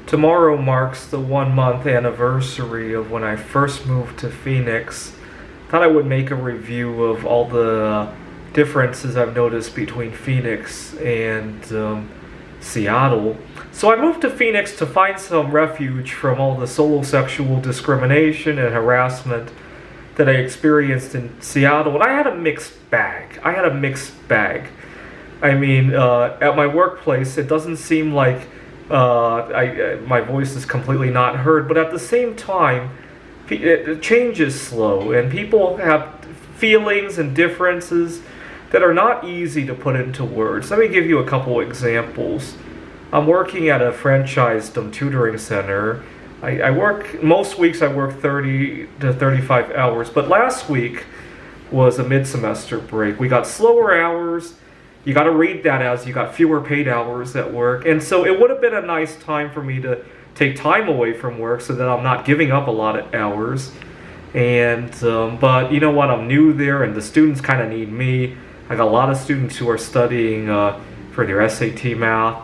Tomorrow marks the 1 month anniversary of when I first moved to Phoenix. Thought I would make a review of all the differences I've noticed between Phoenix and Seattle. So I moved to Phoenix to find some refuge from all the solo sexual discrimination and harassment that I experienced in Seattle, and I had a mixed bag. I mean, at my workplace, it doesn't seem like my voice is completely not heard, but at the same time, change is slow, and people have feelings and differences that are not easy to put into words. Let me give you a couple examples. I'm working at a franchised tutoring center. Most weeks I work 30 to 35 hours, but last week was a mid-semester break. We got slower hours. You got to read that as you got fewer paid hours at work. And so it would have been a nice time for me to take time away from work so that I'm not giving up a lot of hours. And but you know what? I'm new there, and the students kind of need me. I got a lot of students who are studying for their SAT math.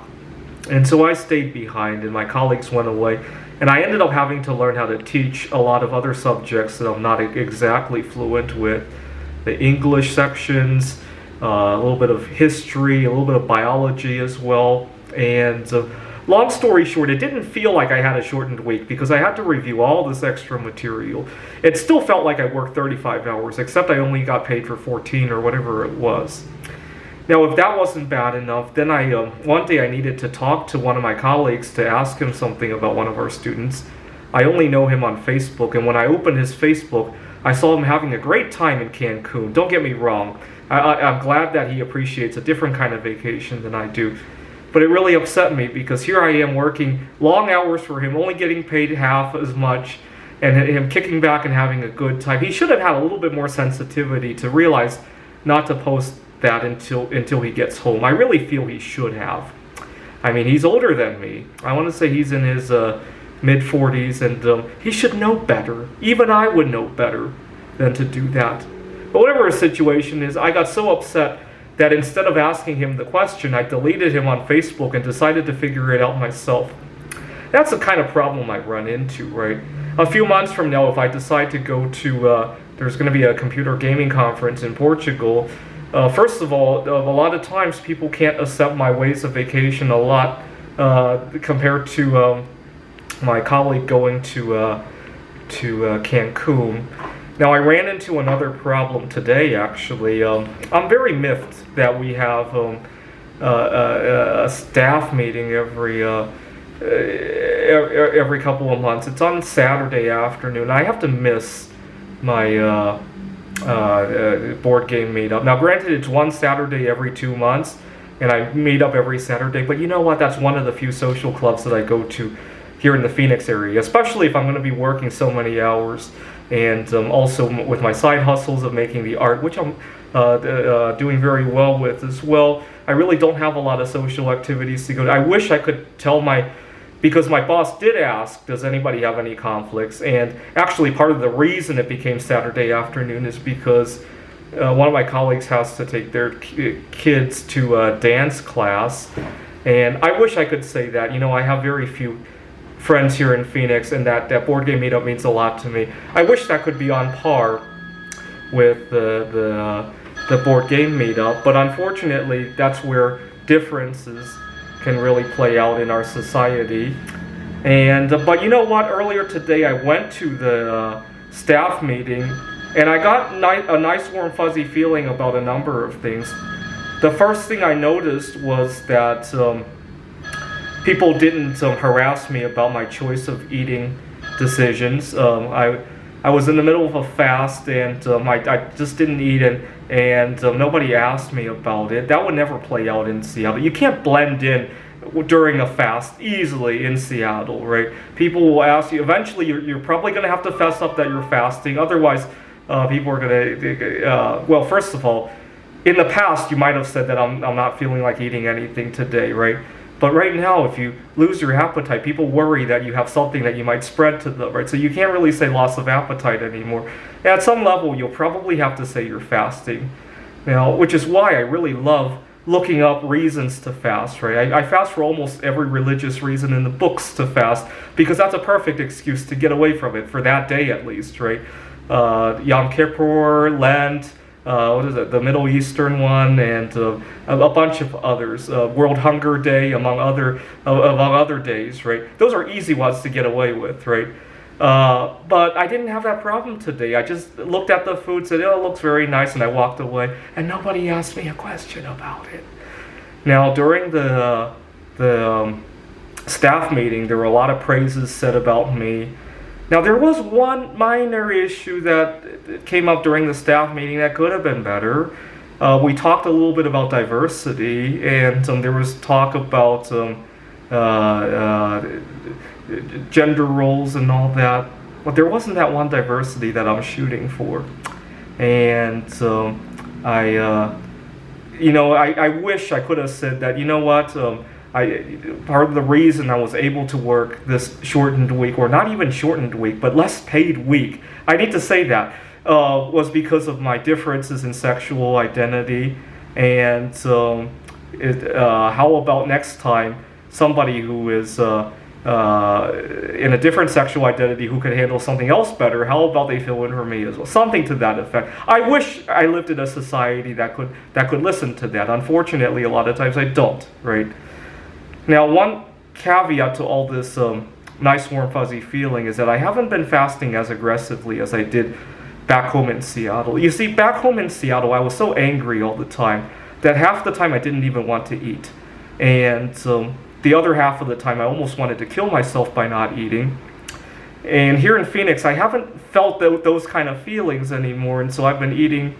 And so I stayed behind, and my colleagues went away. And I ended up having to learn how to teach a lot of other subjects that I'm not exactly fluent with. The English sections, a little bit of history, a little bit of biology as well. And long story short, it didn't feel like I had a shortened week because I had to review all this extra material. It still felt like I worked 35 hours, except I only got paid for 14 or whatever it was. Now, if that wasn't bad enough, then one day I needed to talk to one of my colleagues to ask him something about one of our students. I only know him on Facebook, and when I opened his Facebook, I saw him having a great time in Cancun. Don't get me wrong. I'm glad that he appreciates a different kind of vacation than I do. But it really upset me because here I am working long hours for him, only getting paid half as much, and him kicking back and having a good time. He should have had a little bit more sensitivity to realize not to post that until he gets home. I really feel he should have. I mean, he's older than me. I want to say he's in his mid-40s, and he should know better. Even I would know better than to do that. But whatever his situation is, I got so upset that instead of asking him the question, I deleted him on Facebook and decided to figure it out myself. That's the kind of problem I run into, right? A few months from now, if I decide to go to, there's going to be a computer gaming conference in Portugal. First of all, a lot of times people can't accept my ways of vacation a lot compared to my colleague going to Cancun. Now, I ran into another problem today, actually. I'm very miffed that we have a staff meeting every couple of months. It's on Saturday afternoon. I have to miss my board game meetup. Now, granted, it's one Saturday every 2 months, and I meet up every Saturday, but you know what? That's one of the few social clubs that I go to here in the Phoenix area, especially if I'm going to be working so many hours, and also with my side hustles of making the art, which I'm doing very well with as well. I really don't have a lot of social activities to go to. I wish I could tell because my boss did ask, does anybody have any conflicts? And actually part of the reason it became Saturday afternoon is because one of my colleagues has to take their kids to a dance class. And I wish I could say that. You know, I have very few friends here in Phoenix, and that board game meetup means a lot to me. I wish that could be on par with the board game meetup, but unfortunately that's where differences can really play out in our society. And but you know what? Earlier today I went to the staff meeting, and I got a nice warm fuzzy feeling about a number of things. The first thing I noticed was that people didn't harass me about my choice of eating decisions. I was in the middle of a fast, and I just didn't eat, and nobody asked me about it. That would never play out in Seattle. You can't blend in during a fast easily in Seattle, right? People will ask you. Eventually, you're probably going to have to fess up that you're fasting. Otherwise, people are going to. Well, first of all, in the past, you might have said that I'm not feeling like eating anything today, right? But right now, if you lose your appetite, people worry that you have something that you might spread to them, right? So you can't really say loss of appetite anymore. And at some level, you'll probably have to say you're fasting. Now, which is why I really love looking up reasons to fast, right? I fast for almost every religious reason in the books to fast because that's a perfect excuse to get away from it for that day at least, right? Yom Kippur, Lent, what is it? The Middle Eastern one, and a bunch of others. World Hunger Day, among other days, right? Those are easy ones to get away with, right? But I didn't have that problem today. I just looked at the food, said, "Oh, it looks very nice," and I walked away. And nobody asked me a question about it. Now, during the staff meeting, there were a lot of praises said about me. Now, there was one minor issue that came up during the staff meeting that could have been better. We talked a little bit about diversity, and there was talk about gender roles and all that, but there wasn't that one diversity that I'm shooting for. And I wish I could have said that, you know what, part of the reason I was able to work this shortened week, or not even shortened week, but less paid week, I need to say that, was because of my differences in sexual identity. And how about next time somebody who is in a different sexual identity who could handle something else better, how about they fill in for me as well? Something to that effect. I wish I lived in a society that could listen to that. Unfortunately, a lot of times I don't, right? Now, one caveat to all this nice, warm, fuzzy feeling is that I haven't been fasting as aggressively as I did back home in Seattle. You see, back home in Seattle, I was so angry all the time that half the time I didn't even want to eat. And the other half of the time, I almost wanted to kill myself by not eating. And here in Phoenix, I haven't felt those kind of feelings anymore, and so I've been eating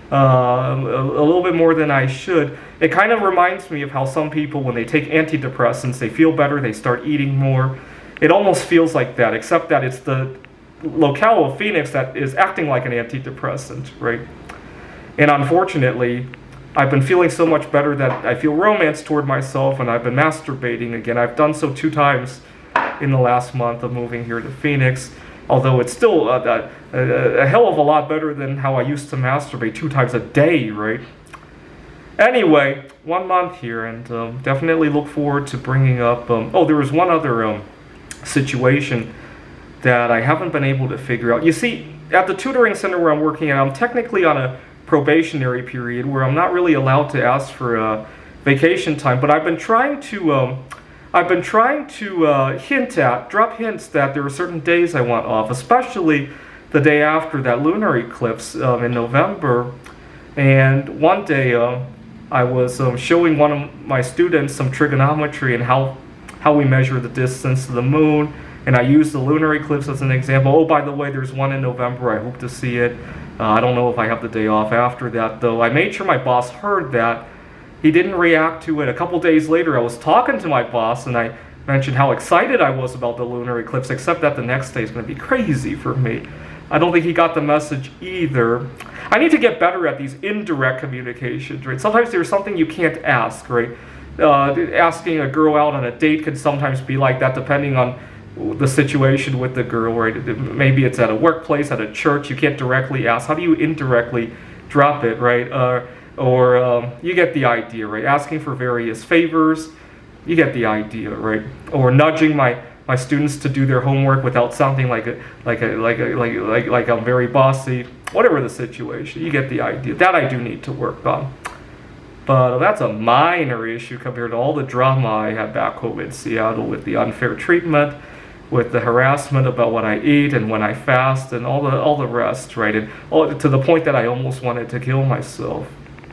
a little bit more than I should. It kind of reminds me of how some people, when they take antidepressants, they feel better, they start eating more. It almost feels like that, except that it's the locale of Phoenix that is acting like an antidepressant, right? And unfortunately, I've been feeling so much better that I feel romance toward myself, and I've been masturbating again. I've done so 2 times in the last month of moving here to Phoenix, although it's still a hell of a lot better than how I used to masturbate 2 times a day, right? Anyway, 1 month here, and definitely look forward to bringing up... there was one other situation that I haven't been able to figure out. You see, at the tutoring center where I'm working at, I'm technically on a probationary period where I'm not really allowed to ask for vacation time, but I've been trying to drop hints that there are certain days I want off, especially the day after that lunar eclipse in November. And one day I was showing one of my students some trigonometry and how we measure the distance to the moon, and I used the lunar eclipse as an example. Oh, by the way, there's one in November. I hope to see it. I don't know if I have the day off after that, though. I made sure my boss heard that. He didn't react to it. A couple days later, I was talking to my boss, and I mentioned how excited I was about the lunar eclipse, except that the next day is going to be crazy for me. I don't think he got the message either. I need to get better at these indirect communications, right? Sometimes there's something you can't ask, right? Asking a girl out on a date can sometimes be like that, depending on the situation with the girl, right? Maybe it's at a workplace, at a church. You can't directly ask. How do you indirectly drop it, right? Or you get the idea, right? Asking for various favors, you get the idea, right? Or nudging my students to do their homework without sounding like I'm very bossy. Whatever the situation, you get the idea. That I do need to work on. But that's a minor issue compared to all the drama I had back home in Seattle with the unfair treatment, with the harassment about what I eat and when I fast, and all the rest, right? And to the point that I almost wanted to kill myself.